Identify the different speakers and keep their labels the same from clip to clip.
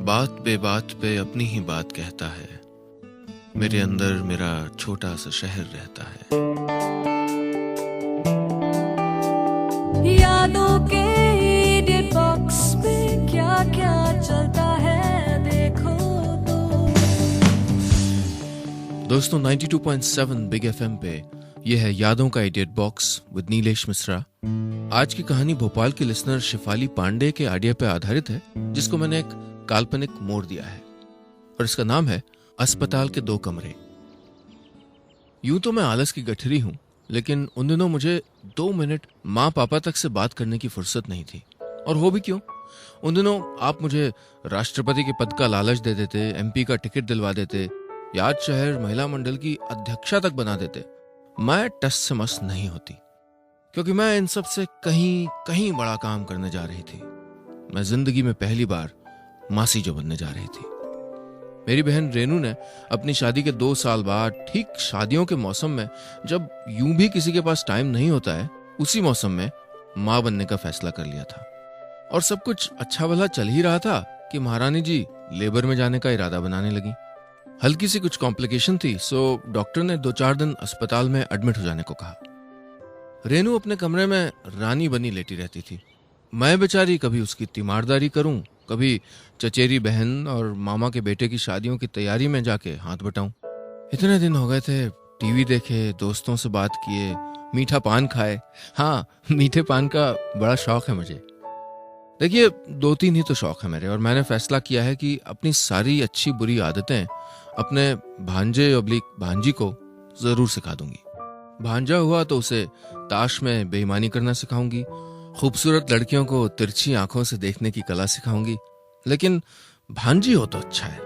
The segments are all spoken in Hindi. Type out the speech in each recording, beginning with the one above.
Speaker 1: बात बेबात पे अपनी ही बात कहता है, मेरे अंदर मेरा छोटा सा शहर रहता है।
Speaker 2: यादों के एडिट बॉक्स पे क्या क्या चलता है देखो तो।
Speaker 1: दोस्तों 92.7 बिग एफएम पे यह है यादों का edit box with Nilesh Mishra. आज की कहानी भोपाल की लिसनर शिफाली पांडे के आइडिया पे आधारित है, जिसको मैंने एक काल्पनिक मोड़ दिया है और इसका नाम है अस्पताल के 2 कमरे। यूं तो मैं आलस की गठरी हूं, लेकिन उन दिनों मुझे 2 मिनट माँ पापा तक से बात करने की फुर्सत नहीं थी। और हो भी क्यों, उन दिनों आप मुझे राष्ट्रपति के पद का लालच दे देते, एमपी का टिकट दिलवा देते, याद शहर महिला मंडल की अध्यक्षा तक बना देते, मैं टस से मस नहीं होती, क्योंकि मैं इन सब से कहीं कहीं बड़ा काम करने जा रही थी। मैं जिंदगी में पहली बार मासी जो बनने जा रही थी। मेरी बहन रेनू ने अपनी शादी के 2 साल बाद, ठीक शादियों के मौसम में, जब यूं भी किसी के पास टाइम नहीं होता है, उसी मौसम में मां बनने का फैसला कर लिया था। और सब कुछ अच्छा भला चल ही रहा था कि महारानी जी लेबर में जाने का इरादा बनाने लगी। हल्की सी कुछ कॉम्प्लिकेशन थी, सो डॉक्टर ने 2-4 दिन अस्पताल में एडमिट हो जाने को कहा। रेनू अपने कमरे में रानी बनी लेटी रहती थी। मैं बेचारी कभी उसकी तीमारदारी करूं, कभी चचेरी बहन और मामा के बेटे की शादियों की तैयारी में जाके हाथ बटाऊं। इतने दिन हो गए थे, टीवी देखे, दोस्तों से बात किए, मीठा पान खाए। हाँ, मीठे पान का बड़ा शौक है मुझे। देखिए, 2-3 ही तो शौक है मेरे, और मैंने फैसला किया है कि अपनी सारी अच्छी बुरी आदतें अपने भांजे ऑब्लिक भांजी को जरूर सिखा दूंगी। भांजा हुआ तो उसे ताश में बेईमानी करना सिखाऊंगी, खूबसूरत लड़कियों को तिरछी आंखों से देखने की कला सिखाऊंगी। लेकिन भांजी हो तो अच्छा है।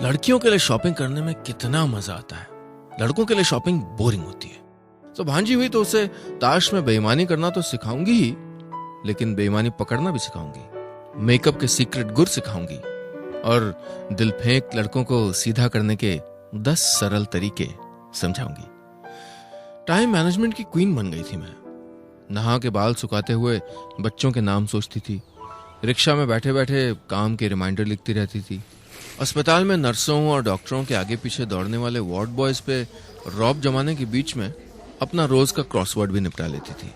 Speaker 1: लड़कियों के लिए शॉपिंग करने में कितना मजा आता है, लड़कों के लिए शॉपिंग बोरिंग होती है। तो भांजी हुई तो उसे ताश में बेईमानी करना तो सिखाऊंगी ही, लेकिन बेईमानी पकड़ना भी सिखाऊंगी, मेकअप के सीक्रेट गुर सिखाऊंगी, और दिल फेंक लड़कों को सीधा करने के 10 सरल तरीके समझाऊंगी। टाइम मैनेजमेंट की क्वीन बन गई थी मैं। नहा के बाल सुखाते हुए बच्चों के नाम सोचती थी, रिक्शा में बैठे बैठे काम के रिमाइंडर लिखती रहती थी, अस्पताल में नर्सों और डॉक्टरों के आगे पीछे दौड़ने वाले वार्ड बॉयज पे रौब जमाने के बीच में अपना रोज का क्रॉसवर्ड भी निपटा लेती थी।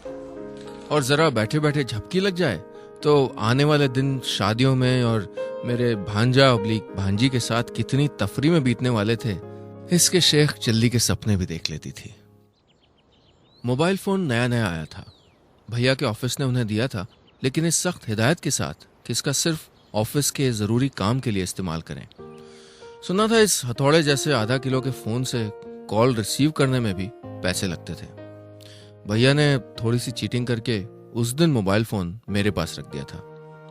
Speaker 1: और जरा बैठे बैठे झपकी लग जाए तो आने वाले दिन शादियों में और मेरे भांजा ऑब्लिक भांजी के साथ कितनी तफरी में बीतने वाले थे, इसके शेख चिल्ली के सपने भी देख लेती थी। मोबाइल फोन नया नया आया था, भैया के ऑफिस ने उन्हें दिया था, लेकिन इस सख्त हिदायत के साथ कि इसका सिर्फ ऑफिस के जरूरी काम के लिए इस्तेमाल करें। सुना था इस हथौड़े जैसे आधा किलो के फोन से कॉल रिसीव करने में भी पैसे लगते थे। भैया ने थोड़ी सी चीटिंग करके उस दिन मोबाइल फोन मेरे पास रख दिया था।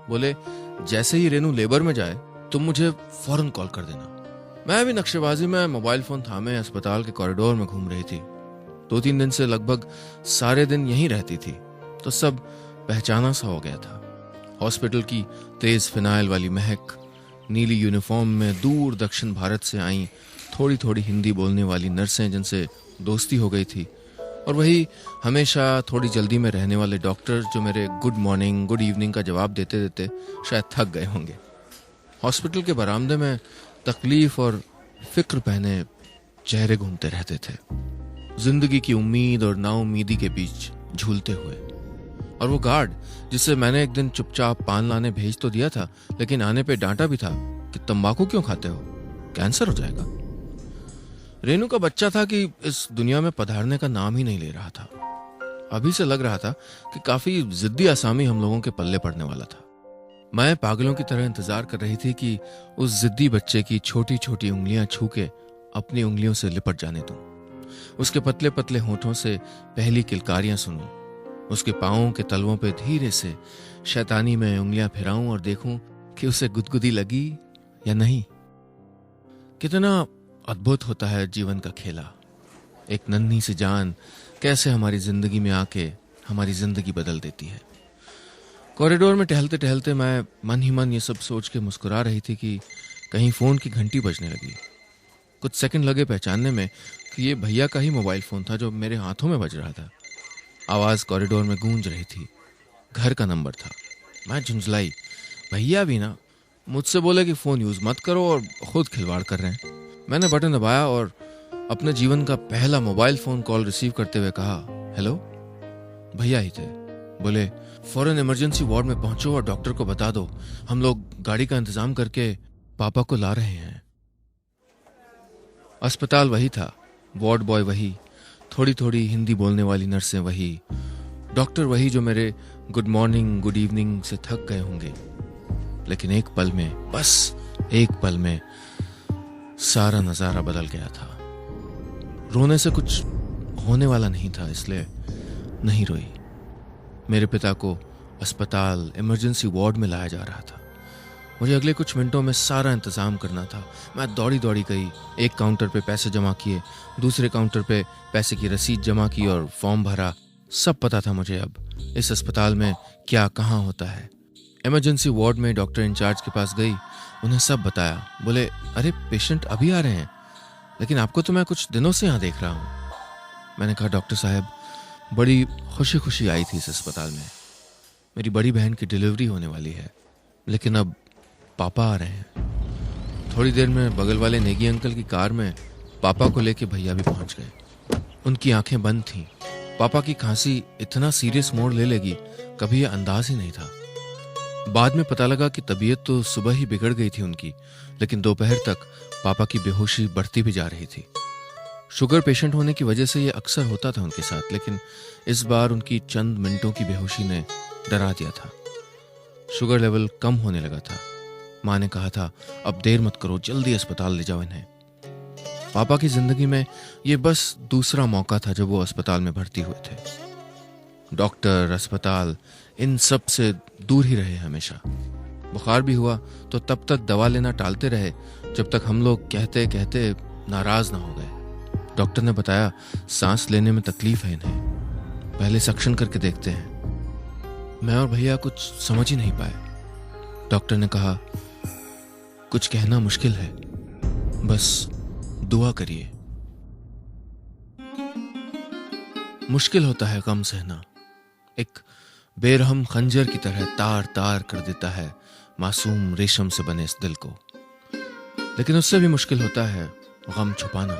Speaker 1: बोले, जैसे ही रेनू लेबर में जाए तुम मुझे फौरन कॉल कर देना। मैं भी नक्शेबाजी में मोबाइल फोन थामे अस्पताल के कॉरिडोर में घूम रही थी। 2-3 दिन से लगभग सारे दिन यहीं रहती थी, तो सब पहचाना सा हो गया था। हॉस्पिटल की तेज फिनाइल वाली महक, नीली यूनिफॉर्म में दूर दक्षिण भारत से आई थोड़ी थोड़ी हिंदी बोलने वाली नर्सें जिनसे दोस्ती हो गई थी, और वही हमेशा थोड़ी जल्दी में रहने वाले डॉक्टर जो मेरे गुड मॉर्निंग गुड इवनिंग का जवाब देते देते शायद थक गए होंगे। हॉस्पिटल के बरामदे में तकलीफ और फिक्र पहने चेहरे घूमते रहते थे, जिंदगी की उम्मीद और नाउमीदी के बीच झूलते हुए। और वो गार्ड जिससे मैंने एक दिन चुपचाप पान लाने भेज तो दिया था, लेकिन आने पे डांटा भी था कि तंबाकू क्यों खाते हो, कैंसर हो जाएगा। रेनू का बच्चा था कि इस दुनिया में पधारने का नाम ही नहीं ले रहा था। अभी से लग रहा था कि काफी जिद्दी आसामी हम लोगों के पल्ले पड़ने वाला था। मैं पागलों की तरह इंतजार कर रही थी कि उस जिद्दी बच्चे की छोटी छोटी उंगलियां छू के अपनी उंगलियों से लिपट जाने दूं, उसके पतले पतले होठों से पहली किलकारियां सुनूं, उसके पांवों के तलवों पे धीरे से शैतानी में उंगलियां फिराऊं और देखूं कि उसे गुदगुदी लगी या नहीं। कितना अद्भुत होता है जीवन का खेला। एक नन्ही सी जान कैसे हमारी जिंदगी में आके हमारी जिंदगी बदल देती है। कॉरिडोर में टहलते टहलते मैं मन ही मन ये सब सोच के मुस्कुरा रही थी कि कहीं फोन की घंटी बजने लगी। कुछ सेकंड लगे पहचानने में कि ये भैया का ही मोबाइल फोन था जो मेरे हाथों में बज रहा था। आवाज कॉरिडोर में गूंज रही थी, घर का नंबर था। मैं झुंझलाई, भैया भी ना, मुझसे बोले कि फ़ोन यूज़ मत करो और ख़ुद खिलवाड़ कर रहे हैं। मैंने बटन दबाया और अपने जीवन का पहला मोबाइल फ़ोन कॉल रिसीव करते हुए कहा, हेलो। भैया ही थे। बोले, फौरन इमरजेंसी वार्ड में पहुंचो और डॉक्टर को बता दो, हम लोग गाड़ी का इंतज़ाम करके पापा को ला रहे हैं। अस्पताल वही था, वार्ड बॉय वही, थोड़ी थोड़ी हिंदी बोलने वाली नर्सें वही, डॉक्टर वही जो मेरे गुड मॉर्निंग गुड इवनिंग से थक गए होंगे। लेकिन एक पल में, बस एक पल में सारा नजारा बदल गया था। रोने से कुछ होने वाला नहीं था, इसलिए नहीं रोई। मेरे पिता को अस्पताल इमरजेंसी वार्ड में लाया जा रहा था। मुझे अगले कुछ मिनटों में सारा इंतजाम करना था। मैं दौड़ी दौड़ी गई, एक काउंटर पे पैसे जमा किए, दूसरे काउंटर पे पैसे की रसीद जमा की और फॉर्म भरा। सब पता था मुझे अब इस अस्पताल में क्या कहाँ होता है। इमरजेंसी वार्ड में डॉक्टर इंचार्ज के पास गई, उन्हें सब बताया। बोले, अरे पेशेंट अभी आ रहे हैं, लेकिन आपको तो मैं कुछ दिनों से यहाँ देख रहा हूँ। मैंने कहा, डॉक्टर साहब, बड़ी खुशी खुशी आई थी इस अस्पताल में। मेरी बड़ी बहन की डिलीवरी होने वाली है, लेकिन अब पापा आ रहे हैं। थोड़ी देर में बगल वाले नेगी अंकल की कार में पापा को लेके भैया भी पहुंच गए। उनकी आंखें बंद थीं। पापा की खांसी इतना सीरियस मोड़ ले लेगी, कभी यह अंदाज ही नहीं था। बाद में पता लगा कि तबीयत तो सुबह ही बिगड़ गई थी उनकी, लेकिन दोपहर तक पापा की बेहोशी बढ़ती भी जा रही थी। शुगर पेशेंट होने की वजह से ये अक्सर होता था उनके साथ, लेकिन इस बार उनकी चंद मिनटों की बेहोशी ने डरा दिया था। शुगर लेवल कम होने लगा था। माँ ने कहा था, अब देर मत करो, जल्दी अस्पताल ले जाओ इन्हें। पापा की जिंदगी में ये बस दूसरा मौका था जब वो अस्पताल में भर्ती हुए थे। डॉक्टर, अस्पताल, इन सब से दूर ही रहे हमेशा। बुखार भी हुआ तो तब तक दवा लेना टालते रहे जब तक हम लोग कहते कहते नाराज ना हो गए। डॉक्टर ने बताया, सांस लेने में तकलीफ है इन्हें, पहले सक्शन करके देखते हैं। मैं और भैया कुछ समझ ही नहीं पाए। डॉक्टर ने कहा, कुछ कहना मुश्किल है, बस दुआ करिए। मुश्किल होता है गम सहना, एक बेरहम खंजर की तरह तार तार कर देता है मासूम रेशम से बने इस दिल को। लेकिन उससे भी मुश्किल होता है गम छुपाना।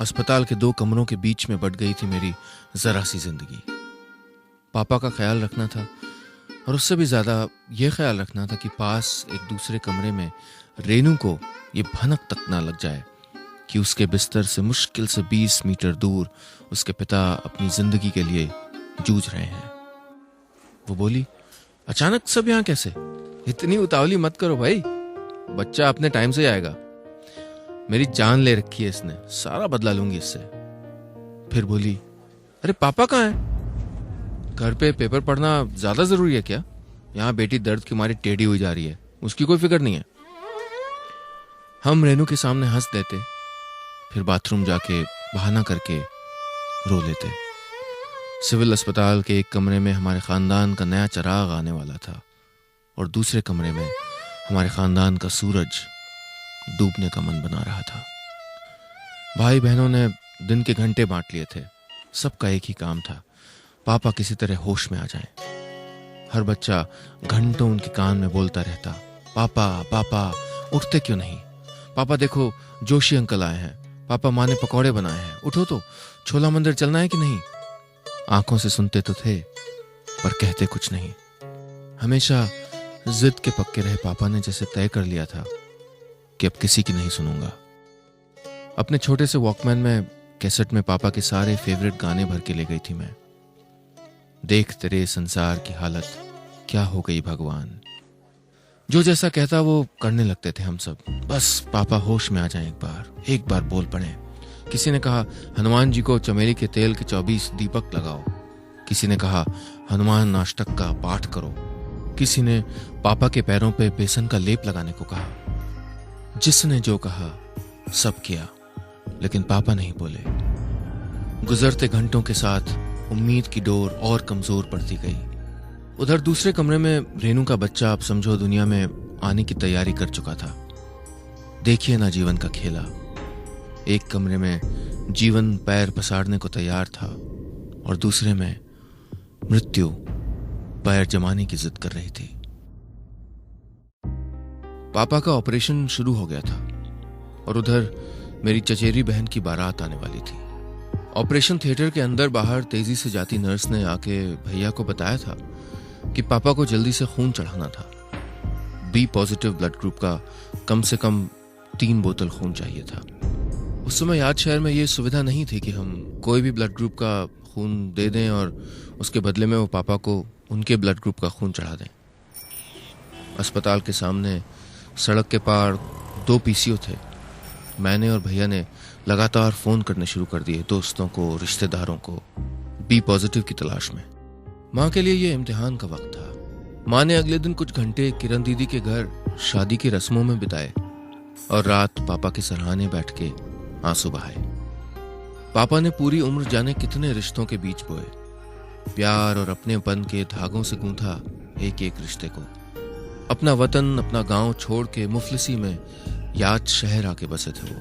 Speaker 1: अस्पताल के 2 कमरों के बीच में बट गई थी मेरी जरा सी जिंदगी। पापा का ख्याल रखना था और उससे भी ज्यादा यह ख्याल रखना था कि पास एक दूसरे कमरे में रेनू को ये भनक तक ना लग जाए कि उसके बिस्तर से मुश्किल से 20 मीटर दूर उसके पिता अपनी जिंदगी के लिए जूझ रहे हैं। वो बोली, अचानक सब यहाँ कैसे? इतनी उतावली मत करो भाई, बच्चा अपने टाइम से आएगा। मेरी जान ले रखी है इसने, सारा बदला लूंगी इससे। फिर बोली, अरे पापा कहाँ हैं? घर पे पेपर पढ़ना ज्यादा जरूरी है क्या? यहाँ बेटी दर्द की मारी टेढ़ी हुई जा रही है, उसकी कोई फिक्र नहीं है। हम रेनू के सामने हंस देते, फिर बाथरूम जाके बहाना करके रो लेते। सिविल अस्पताल के एक कमरे में हमारे खानदान का नया चिराग आने वाला था और दूसरे कमरे में हमारे खानदान का सूरज डूबने का मन बना रहा था। भाई बहनों ने दिन के घंटे बांट लिए थे। सबका एक ही काम था, पापा किसी तरह होश में आ जाएं। हर बच्चा घंटों उनके कान में बोलता रहता, पापा पापा, उठते क्यों नहीं? पापा देखो जोशी अंकल आए हैं, पापा माँ ने पकौड़े बनाए हैं, उठो तो, छोला मंदिर चलना है कि नहीं? आंखों से सुनते तो थे पर कहते कुछ नहीं। हमेशा जिद के पक्के रहे पापा ने, जैसे तय कर लिया था कि अब किसी की नहीं सुनूंगा। अपने छोटे से वॉकमैन में कैसेट में पापा के सारे फेवरेट गाने भर के ले गई थी मैं। देख तेरे संसार की हालत क्या हो गई भगवान। जो जैसा कहता वो करने लगते थे हम सब, बस पापा होश में आ जाएं, एक बार बोल पड़े। किसी ने कहा, हनुमान जी को चमेली के तेल के 24 दीपक लगाओ। किसी ने कहा, हनुमान नाष्टक का पाठ करो। किसी ने पापा के पैरों पे बेसन का लेप लगाने को कहा। जिसने जो कहा सब किया, लेकिन पापा नहीं बोले। गुजरते घंटों के साथ उम्मीद की डोर और कमजोर पड़ती गई। उधर दूसरे कमरे में रेनू का बच्चा, आप समझो, दुनिया में आने की तैयारी कर चुका था। देखिए ना जीवन का खेला। एक कमरे में जीवन पैर पसारने को तैयार था और दूसरे में मृत्यु पैर जमाने की जिद कर रही थी। पापा का ऑपरेशन शुरू हो गया था और उधर मेरी चचेरी बहन की बारात आने वाली थी। ऑपरेशन थिएटर के अंदर बाहर तेजी से जाती नर्स ने आके भैया को बताया था कि पापा को जल्दी से खून चढ़ाना था। बी पॉजिटिव ब्लड ग्रुप का कम से कम 3 बोतल खून चाहिए था। उस समय याद शहर में ये सुविधा नहीं थी कि हम कोई भी ब्लड ग्रुप का खून दे दें और उसके बदले में वो पापा को उनके ब्लड ग्रुप का खून चढ़ा दें। अस्पताल के सामने सड़क के पार 2 पीसीओ थे। मैंने और भैया ने लगातार फोन करने शुरू कर दिए दोस्तों को, रिश्तेदारों को, बी पॉजिटिव की तलाश में। माँ के लिए ये इम्तिहान का वक्त था। माँ ने अगले दिन कुछ घंटे किरण दीदी के घर शादी की रस्मों में बिताए और रात पापा के सराहने बैठ के आंसू बहाए। पापा ने पूरी उम्र जाने कितने रिश्तों के बीच बोए, प्यार और अपनेपन के धागों से गूंथा एक एक रिश्ते को। अपना वतन, अपना गांव छोड़ के मुफलिसी में याद शहर आके बसे थे वो।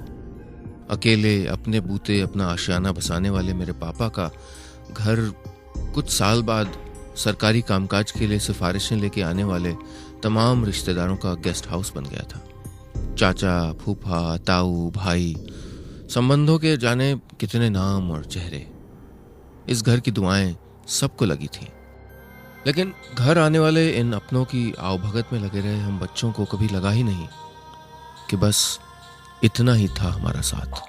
Speaker 1: अकेले अपने बूते अपना आशियाना बसाने वाले मेरे पापा का घर कुछ साल बाद सरकारी कामकाज के लिए सिफारिशें लेके आने वाले तमाम रिश्तेदारों का गेस्ट हाउस बन गया था। चाचा, फूफा, ताऊ, भाई, संबंधों के जाने कितने नाम और चेहरे। इस घर की दुआएं सबको लगी थी, लेकिन घर आने वाले इन अपनों की आवभगत में लगे रहे हम बच्चों को कभी लगा ही नहीं कि बस इतना ही था हमारा साथ।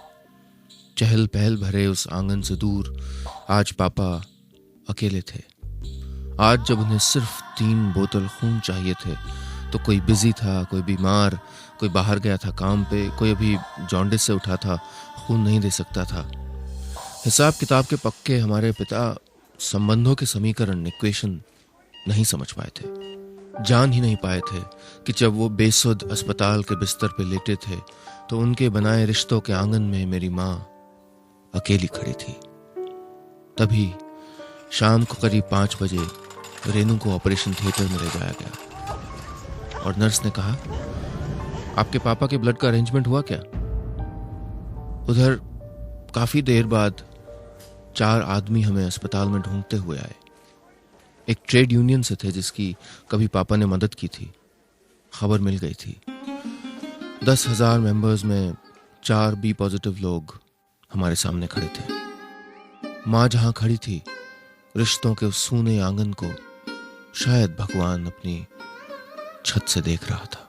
Speaker 1: चहल पहल भरे उस आंगन से दूर आज पापा अकेले थे। आज जब उन्हें सिर्फ 3 बोतल खून चाहिए थे तो कोई बिजी था, कोई बीमार, कोई बाहर गया था काम पे, कोई अभी जॉन्डिस से उठा था, खून नहीं दे सकता था। हिसाब किताब के पक्के हमारे पिता संबंधों के समीकरण, इक्वेशन नहीं समझ पाए थे, जान ही नहीं पाए थे कि जब वो बेसुध अस्पताल के बिस्तर पे लेटे थे तो उनके बनाए रिश्तों के आंगन में मेरी माँ अकेली खड़ी थी। तभी शाम को करीब 5 बजे रेनू को ऑपरेशन थिएटर में ले जाया गया और नर्स ने कहा, आपके पापा के ब्लड का अरेंजमेंट हुआ क्या? उधर काफी देर बाद 4 आदमी हमें अस्पताल में ढूंढते हुए आए। एक ट्रेड यूनियन से थे जिसकी कभी पापा ने मदद की थी। खबर मिल गई थी। 10,000 मेंबर्स में 4 बी पॉजिटिव लोग हमारे सामने खड़े थे। माँ जहां खड़ी थी, रिश्तों के उस सूने आंगन को शायद भगवान अपनी छत से देख रहा था।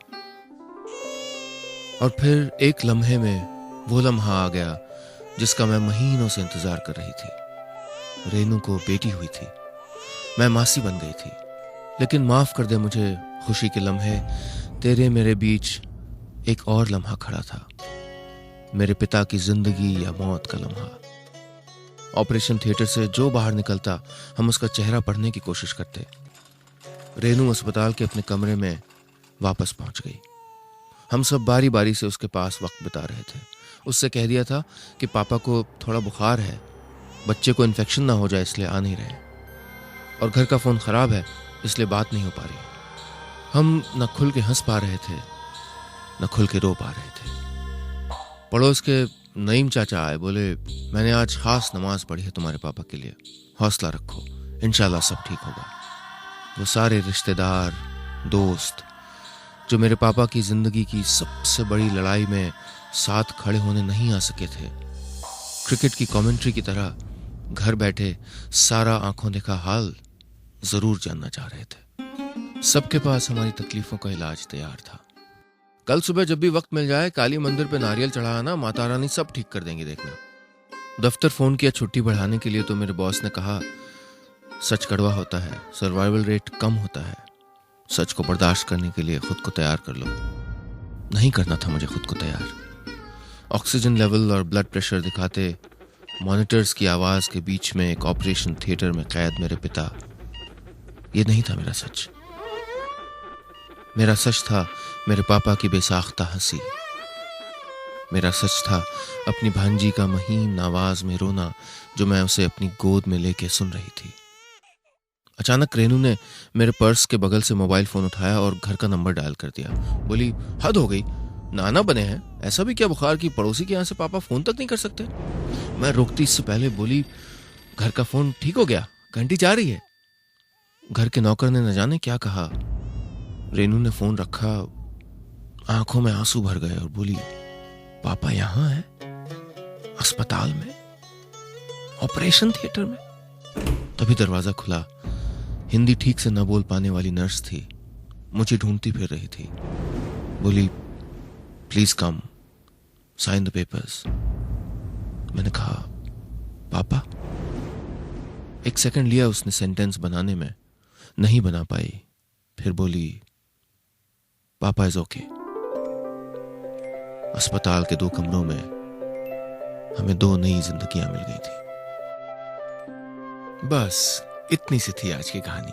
Speaker 1: और फिर एक लम्हे में वो लम्हा आ गया जिसका मैं महीनों से इंतजार कर रही थी। रेनू को बेटी हुई थी, मैं मासी बन गई थी। लेकिन माफ कर दे मुझे खुशी के लम्हे, तेरे मेरे बीच एक और लम्हा खड़ा था, मेरे पिता की जिंदगी या मौत का लम्हा। ऑपरेशन थिएटर से जो बाहर निकलता हम उसका चेहरा पढ़ने की कोशिश करते। रेनू अस्पताल के अपने कमरे में वापस पहुंच गई। हम सब बारी बारी से उसके पास वक्त बिता रहे थे। उससे कह दिया था कि पापा को थोड़ा बुखार है, बच्चे को इन्फेक्शन ना हो जाए इसलिए आ नहीं रहे, और घर का फोन खराब है इसलिए बात नहीं हो पा रही। हम न खुल के हंस पा रहे थे न खुल के रो पा रहे थे। पड़ोस के नईम चाचा आए, बोले, मैंने आज खास नमाज पढ़ी है तुम्हारे पापा के लिए, हौसला रखो, इंशाल्लाह सब ठीक होगा। वो सारे रिश्तेदार, दोस्त जो मेरे पापा की जिंदगी की सबसे बड़ी लड़ाई में साथ खड़े होने नहीं आ सके थे, क्रिकेट की कमेंट्री की तरह घर बैठे सारा आंखों देखा हाल जरूर जानना चाह रहे थे। सबके पास हमारी तकलीफों का इलाज तैयार था। कल सुबह जब भी वक्त मिल जाए काली मंदिर पे नारियल चढ़ाना, माता रानी सब ठीक कर देंगी, देखना। दफ्तर फोन किया छुट्टी बढ़ाने के लिए तो मेरे बॉस ने कहा, सच कड़वा होता है, सर्वाइवल रेट कम होता है, सच को बर्दाश्त करने के लिए खुद को तैयार कर लो। नहीं करना था मुझे खुद को तैयार। ऑक्सीजन लेवल और ब्लड प्रेशर दिखाते मॉनिटर्स की आवाज के बीच में एक ऑपरेशन थिएटर में कैद मेरे पिता, ये नहीं था मेरा सच। मेरा सच था मेरे पापा की बेसाख्ता हंसी। मेरा सच था अपनी भांजी का महीन आवाज में रोना जो मैं उसे अपनी गोद में लेके सुन रही थी। अचानक रेनू ने मेरे पर्स के बगल से मोबाइल फोन उठाया और घर का नंबर डायल कर दिया। बोली, हद हो गई, नाना बने हैं, ऐसा भी क्या बुखार की पड़ोसी के यहाँ से पापा फोन तक नहीं कर सकते? मैं रोकती इससे पहले बोली, घर का फोन ठीक हो गया, घंटी जा रही है। घर के नौकर ने न जाने क्या कहा। रेनू ने फोन रखा आंखों में आंसू भर गए और बोली, पापा यहां है, अस्पताल में, ऑपरेशन थिएटर में। तभी दरवाजा खुला। हिंदी ठीक से न बोल पाने वाली नर्स थी, मुझे ढूंढती फिर रही थी। बोली, please come, sign the papers. मैंने कहा, पापा? एक सेकंड लिया उसने सेंटेंस बनाने में, नहीं बना पाई। फिर बोली, पापा इज ओके। अस्पताल के 2 कमरों में हमें 2 नई जिंदगियां मिल गई थी। बस इतनी सी थी आज की कहानी।